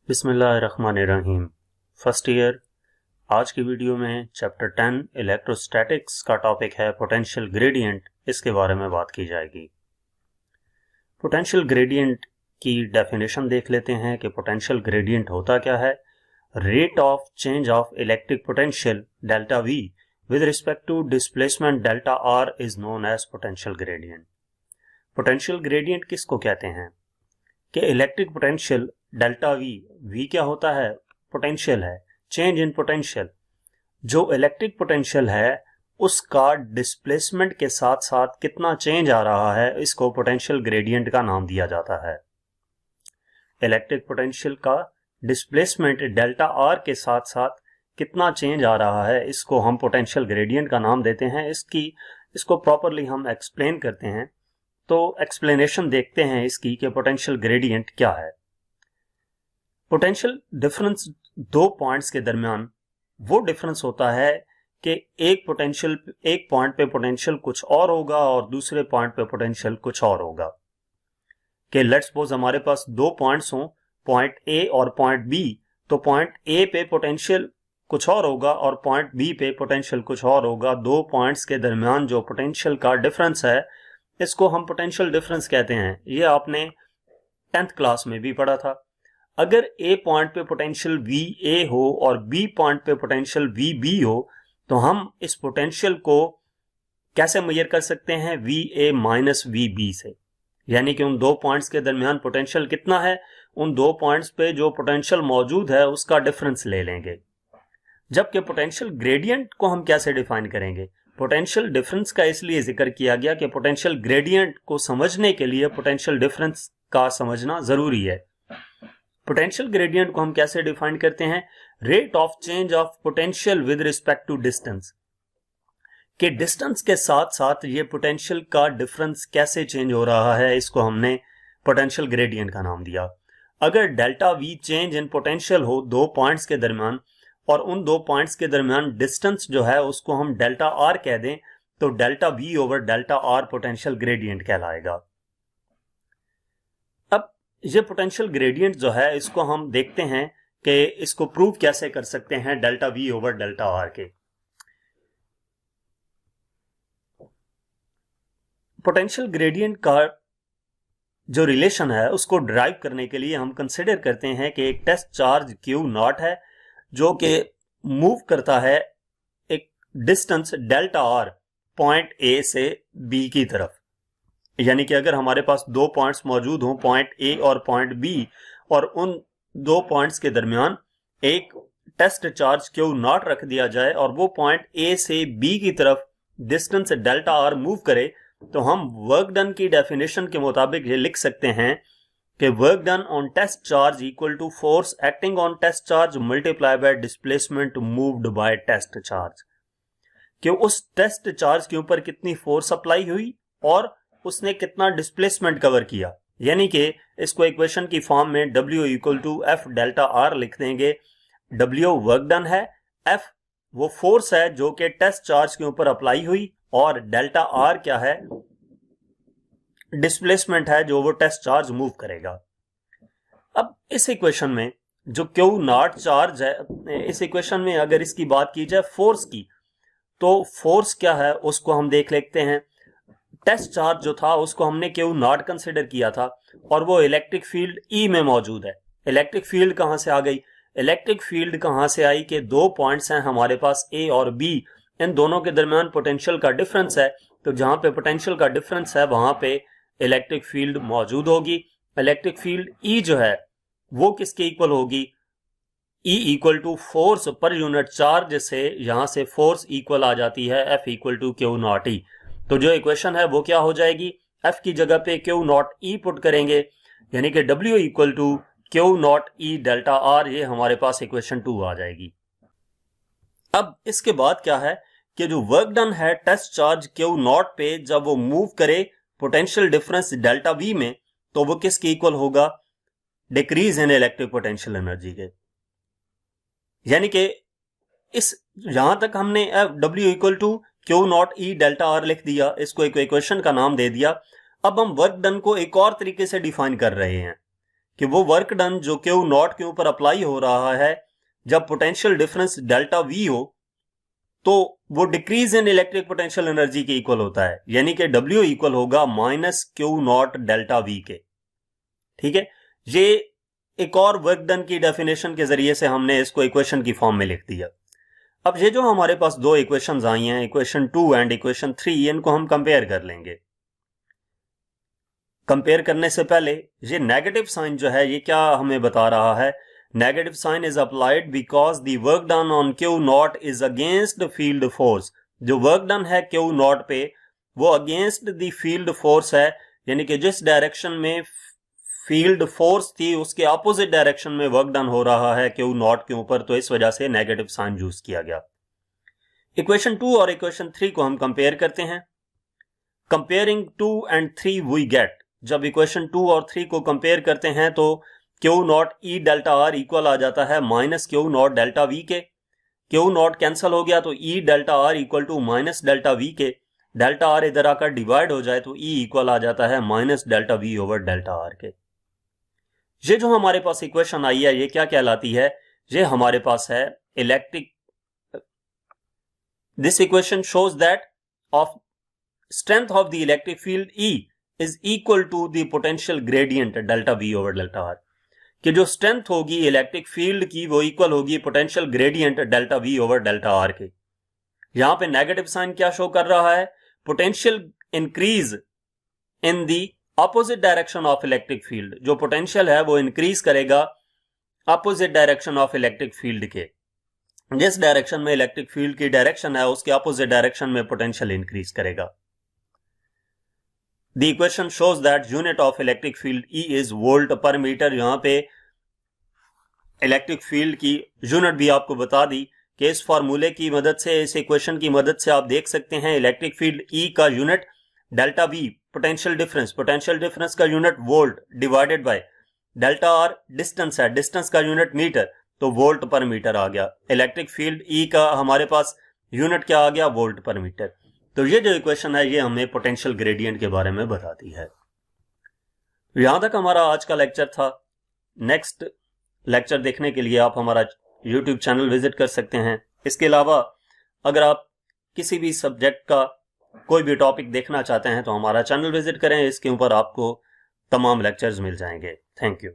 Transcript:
बिस्मिल्लाहिर्रहमानिर्रहीम। First year. आज की वीडियो में चैप्टर 10 इलेक्ट्रोस्टैटिक्स का टॉपिक है पोटेंशियल ग्रेडियंट। इसके बारे में बात की जाएगी। पोटेंशियल ग्रेडियंट की डेफिनेशन देख लेते हैं कि पोटेंशियल ग्रेडियंट होता क्या है। Rate of change of electric potential delta V with respect to displacement delta R is known as potential gradient. Potential gradient किसको कहते हैं कि इलेक्ट्रिक पोटेंशियल डेल्टा वी क्या होता है? पोटेंशियल है, चेंज इन पोटेंशियल। जो इलेक्ट्रिक पोटेंशियल है उसका डिस्प्लेसमेंट के साथ साथ कितना चेंज आ रहा है, इसको पोटेंशियल ग्रेडियंट का नाम दिया जाता है। इलेक्ट्रिक पोटेंशियल का डिस्प्लेसमेंट डेल्टा आर के साथ साथ कितना चेंज आ रहा है, इसको हम पोटेंशियल ग्रेडियंट का नाम देते हैं। इसको प्रॉपरली हम एक्सप्लेन करते हैं। तो एक्सप्लेनेशन देखते हैं इसकी कि पोटेंशियल ग्रेडियंट क्या है। पोटेंशियल डिफरेंस दो पॉइंट्स के दरमियान वो डिफरेंस होता है कि एक पॉइंट पे पोटेंशियल कुछ और होगा और दूसरे पॉइंट पे पोटेंशियल कुछ और होगा। कि लेट्स सपोज हमारे पास दो पॉइंट्स हों, पॉइंट ए और पॉइंट बी। तो पॉइंट ए पे पोटेंशियल कुछ और होगा और पॉइंट बी पे पोटेंशियल कुछ और होगा। दो पॉइंट्स के दरमियान जो पोटेंशियल का डिफरेंस है इसको हम पोटेंशियल डिफरेंस कहते हैं। ये आपने 10th क्लास में भी पढ़ा था। अगर ए पॉइंट पे पोटेंशियल वी ए हो और बी पॉइंट पे पोटेंशियल वी बी हो तो हम इस पोटेंशियल को कैसे मेजर कर सकते हैं? V A minus V B से। यानी कि उन दो पॉइंट्स के दरमियान पोटेंशियल कितना है, उन दो पॉइंट्स पे जो पोटेंशियल मौजूद है उसका डिफरेंस ले लेंगे। जबकि पोटेंशियल ग्रेडियंट को हम कैसे डिफाइन करेंगे? पोटेंशियल डिफरेंस का इसलिए जिक्र किया गया कि पोटेंशियल ग्रेडियंट को समझने के लिए पोटेंशियल डिफरेंस का समझना जरूरी है। पोटेंशियल ग्रेडियंट को हम कैसे डिफाइन करते हैं? Rate of change of potential with respect to distance. कि डिस्टेंस के साथ साथ ये पोटेंशियल का डिफरेंस कैसे चेंज हो रहा है, इसको हमने पोटेंशियल ग्रेडियंट का नाम दिया। अगर delta we change in potential हो दो पॉइंट्स के दरमियान और उन दो पॉइंट्स के दरमियान डिस्टेंस जो है उसको हम डेल्टा आर कह दें तो delta we over delta R potential gradient कहलाएगा। अब ये पोटेंशियल ग्रेडियंट जो है इसको हम देखते हैं कि इसको प्रूव कैसे कर सकते हैं delta we over delta R के। पोटेंशियल ग्रेडियंट का जो रिलेशन है उसको ड्राइव करने के लिए हम कंसिडर करते हैं कि एक टेस्ट चार्ज क्यू नॉट है जो कि मूव करता है एक distance delta R point A से बी की तरफ। यानी कि अगर हमारे पास दो पॉइंट्स मौजूद हों, पॉइंट ए और पॉइंट बी, और उन दो पॉइंट्स के दरमियान एक टेस्ट चार्ज क्यू नॉट रख दिया जाए और वो पॉइंट ए से बी की तरफ डिस्टेंस डेल्टा आर मूव करे, तो हम वर्क डन की डेफिनेशन के मुताबिक ये लिख सकते हैं कि work done on test charge equal to force acting on test charge multiply by displacement moved by test charge. कि उस टेस्ट चार्ज के ऊपर कितनी फोर्स अप्लाई हुई और उसने कितना डिस्प्लेसमेंट कवर किया। यानी कि इसको इक्वेशन की फॉर्म में W equal to F delta R लिख देंगे। W वर्क डन है, F वो फोर्स है जो कि टेस्ट चार्ज के ऊपर अप्लाई हुई, और डेल्टा आर क्या है? डिस्प्लेसमेंट है जो वो टेस्ट चार्ज मूव करेगा। अब इस इक्वेशन में जो क्यू नॉट चार्ज है, इस इक्वेशन में अगर इसकी बात की जाए फोर्स की, तो फोर्स क्या है उसको हम देख लेते हैं। टेस्ट चार्ज जो था उसको हमने क्यू नॉट कंसिडर किया था और वो इलेक्ट्रिक फील्ड ई में मौजूद है। इलेक्ट्रिक फील्ड कहां से आ गई? इलेक्ट्रिक फील्ड कहां से आई कि दो पॉइंट्स हैं हमारे पास ए और बी, इन दोनों के दरमियान पोटेंशियल का डिफरेंस है। तो जहां पे पोटेंशियल का डिफरेंस है वहां पे इलेक्ट्रिक फील्ड मौजूद होगी। इलेक्ट्रिक फील्ड ई जो है वो किसके इक्वल होगी? E equal to force per unit charge से यहां से फोर्स इक्वल आ जाती है F equal to Q naught E. तो जो इक्वेशन है वो क्या हो जाएगी? F की जगह पे क्यू नॉट ई पुट करेंगे, यानी कि W equal to Q naught E delta R. ये हमारे पास इक्वेशन 2 आ जाएगी। अब इसके बाद क्या है कि जो वर्क डन है टेस्ट चार्ज क्यू नॉट पे जब वो मूव करे पोटेंशियल डिफरेंस डेल्टा वी में, तो वो किसके इक्वल होगा? Decrease in electric potential energy के। यानी कि इस यहां तक हमने W equal to Q naught E delta R लिख दिया, इसको एक इक्वेशन का नाम दे दिया। अब हम वर्क डन को एक और तरीके से डिफाइन कर रहे हैं कि वो वर्क डन जो क्यू नॉट के ऊपर अप्लाई हो रहा है, जब पोटेंशियल डिफरेंस डेल्टा वी हो तो वो decrease in electric potential energy के इक्वल होता है, यानी कि W इक्वल होगा minus q naught delta V के। ठीक है, ये एक और वर्क डन की डेफिनेशन के जरिए से हमने इसको इक्वेशन की फॉर्म में लिख दिया। अब ये जो हमारे पास दो इक्वेशंस आई हैं, इक्वेशन 2 एंड इक्वेशन 3, इनको हम कंपेयर कर लेंगे। कंपेयर करने से पहले ये नेगेटिव साइन जो है ये क्या हमें बता रहा है? Negative sign is applied because the work done on Q naught is against the field force. जो वर्क डन है क्यू नॉट पे वो अगेंस्ट द फील्ड फोर्स है, यानी कि जिस डायरेक्शन में फील्ड फोर्स थी उसके अपोजिट डायरेक्शन में वर्क डन हो रहा है क्यू नॉट के ऊपर, तो इस वजह से नेगेटिव साइन यूज किया गया। इक्वेशन 2 और इक्वेशन 3 को हम कंपेयर करते हैं। कंपेयरिंग 2 एंड 3 वी गेट, जब इक्वेशन 2 और 3 को कंपेयर करते हैं तो q naught E delta R equal आ जाता है minus q naught delta V के। क्यू नॉट कैंसिल हो गया तो E delta R equal to minus delta V के। डेल्टा आर इधर आकर डिवाइड हो जाए तो ई इक्वल आ जाता है minus delta we over delta R के। ये जो हमारे पास इक्वेशन आई है ये क्या कहलाती है? ये हमारे पास है electric, this equation shows that of strength of the electric field E is equal to the potential gradient delta V over delta R, कि जो स्ट्रेंथ होगी इलेक्ट्रिक फील्ड की वो इक्वल होगी potential gradient delta V over delta R के। यहां पे negative sign क्या शो कर रहा है? Potential increase in the opposite direction of electric field. जो पोटेंशियल है वो इंक्रीज करेगा opposite direction of electric field के। जिस डायरेक्शन में इलेक्ट्रिक फील्ड की डायरेक्शन है उसके अपोजिट डायरेक्शन में पोटेंशियल इंक्रीज करेगा। The equation shows that unit of electric field E is volt per meter। यहां पे इलेक्ट्रिक फील्ड की यूनिट भी आपको बता दी कि इस फॉर्मूले की मदद से, इस इक्वेशन की मदद से आप देख सकते हैं इलेक्ट्रिक फील्ड E का unit delta V potential difference का unit volt divided by delta R distance है, डिस्टेंस का यूनिट मीटर, तो वोल्ट पर मीटर आ गया। इलेक्ट्रिक फील्ड E का हमारे पास यूनिट क्या आ गया? Volt per metre. तो ये जो इक्वेशन है ये हमें पोटेंशियल ग्रेडियंट के बारे में बताती है। यहां तक हमारा आज का लेक्चर था। नेक्स्ट लेक्चर देखने के लिए आप हमारा YouTube चैनल विजिट कर सकते हैं। इसके अलावा अगर आप किसी भी सब्जेक्ट का कोई भी टॉपिक देखना चाहते हैं तो हमारा चैनल विजिट करें, इसके ऊपर आपको तमाम लेक्चर्स मिल जाएंगे। Thank you.